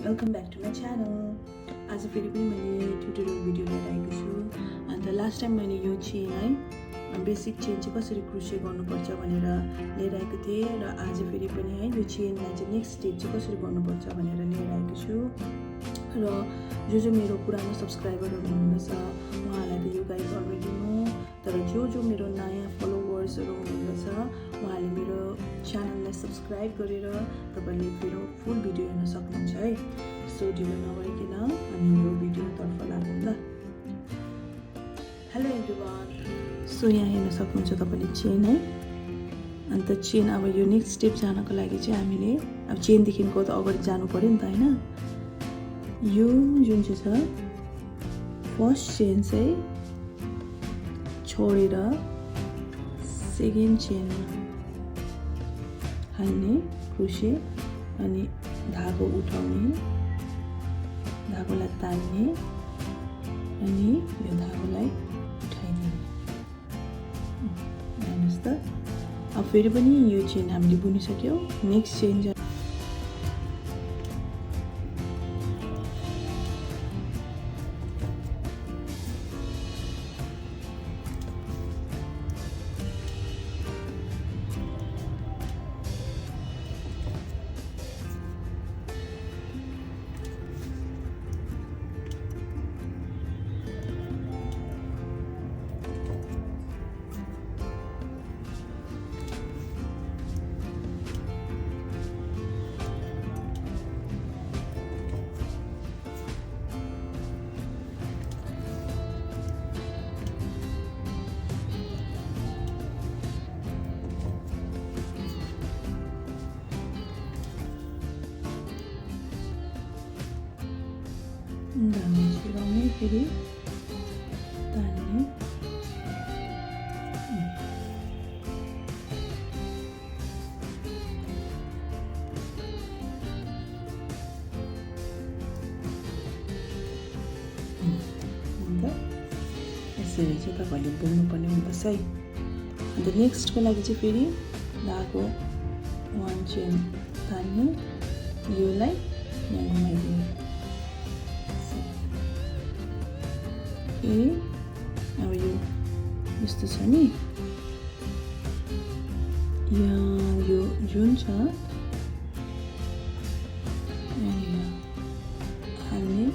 Welcome back to my channel. आज फेरि पनि मैले ट्युटोरियल भिडियो लिएर आएको छु। अन्त लास्ट टाइम मैले यो चेन है बेसिक चेन चाहिँ कसरी क्रोशे गर्नुपर्छ भनेर लिएर आएको थिएँ र आज फेरि पनि है यो चेनलाई चाहिँ नेक्स्ट स्टेप चाहिँ कसरी गर्नुपर्छ भनेर लिएर आएको छु। र जो मेरो पुरानो सब्सक्राइबरहरू हुनुहुन्छ उहाँहरूलाई त यो गाइड अलरेडी नो, तर जो मेरो नयाँ फलोवर्सहरू हुनुहुन्छ उहाँले मेरो च्यानललाई सब्सक्राइब गरेर तपाईले मेरो फुल भिडियो हेर्न सक्नुहुन्छ है। सो ढिलो नगरिकन हामी यो भिडियोतर्फ लागौँ ल। हेलो एभ्रिवान, सो यहाँ हेर्न सक्नुहुन्छ तपाईले चेन है। अन्त चेन अब यो नेक्स्ट स्टेप जानको लागि चाहिँ हामीले अब चेनदेखिको त अगाडि जानु पर्यो नि त हैन। यो जुन चाहिँ छ फर्स्ट चेन चाहिँ छोडेर सेकेन्ड चेनमा हाल्ने क्रोशे अनि धागो उठाउने, धागोलाई तान्ने अनि यो धागोलाई उठाइदिने। हेर्नुहोस् त, अब फेरि पनि यो चेन हामीले बुनिसक्यौँ। नेक्स्ट चेन धागो छिराउने, फेरि तान्ने, यसरी चाहिँ तपाईँले बुन्नुपर्ने हुँदछ है। अन्त नेक्स्टको लागि चाहिँ फेरि धागो वान चेन तान्ने, योलाई यहाँ घुमाइदिने, फेरि अब यो यस्तो छ नि, यहाँ यो जुन छ हाल्ने,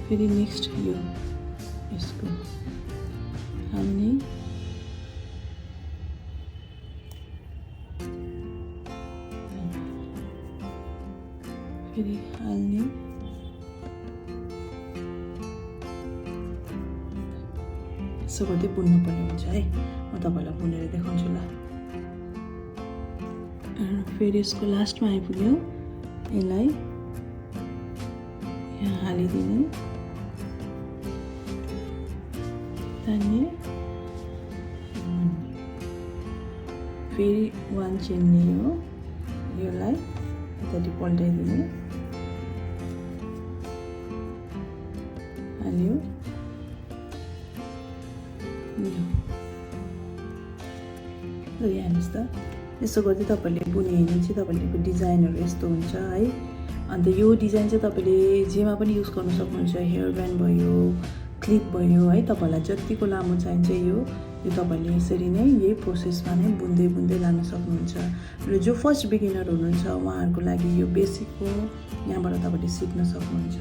फेरि नेक्स्ट यो यसको हाल्ने, फेरि हाल्ने, यसो गर्दै बुन्नुपर्ने हुन्छ है। म तपाईँलाई बुनेर देखाउँछु ल। फेरि यसको लास्टमा आइपुग्यो, यसलाई यहाँ हालिदिने, तान्ने, फेरि वान चेन नै हो, योलाई यतापट्टि पल्टाइदिने, हाल्यो, हेर्नुहोस् त, यसो गर्दै तपाईँले बुने भने चाहिँ तपाईँको डिजाइनहरू यस्तो हुन्छ है। अन्त यो डिजाइन चाहिँ तपाईँले जेमा पनि युज गर्नु सक्नुहुन्छ। हेयर ब्यान्ड भयो, क्लिप भयो है, तपाईँलाई जतिको लामो चाहिन्छ यो तपाईँले यसरी नै यही प्रोसेसमा नै बुन्दै लान सक्नुहुन्छ। र जो फर्स्ट बिगिनर हुनुहुन्छ उहाँहरूको लागि यो बेसिक हो, यहाँबाट तपाईँले सिक्न सक्नुहुन्छ।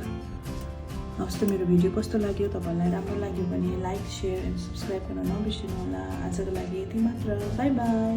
हवस् त, मेरो भिडियो कस्तो लाग्यो, तपाईँलाई राम्रो लाग्यो भने लाइक, सेयर एन्ड सब्सक्राइब गर्न नबिर्सिनु होला। आजको लागि यति मात्र, बाई बाई।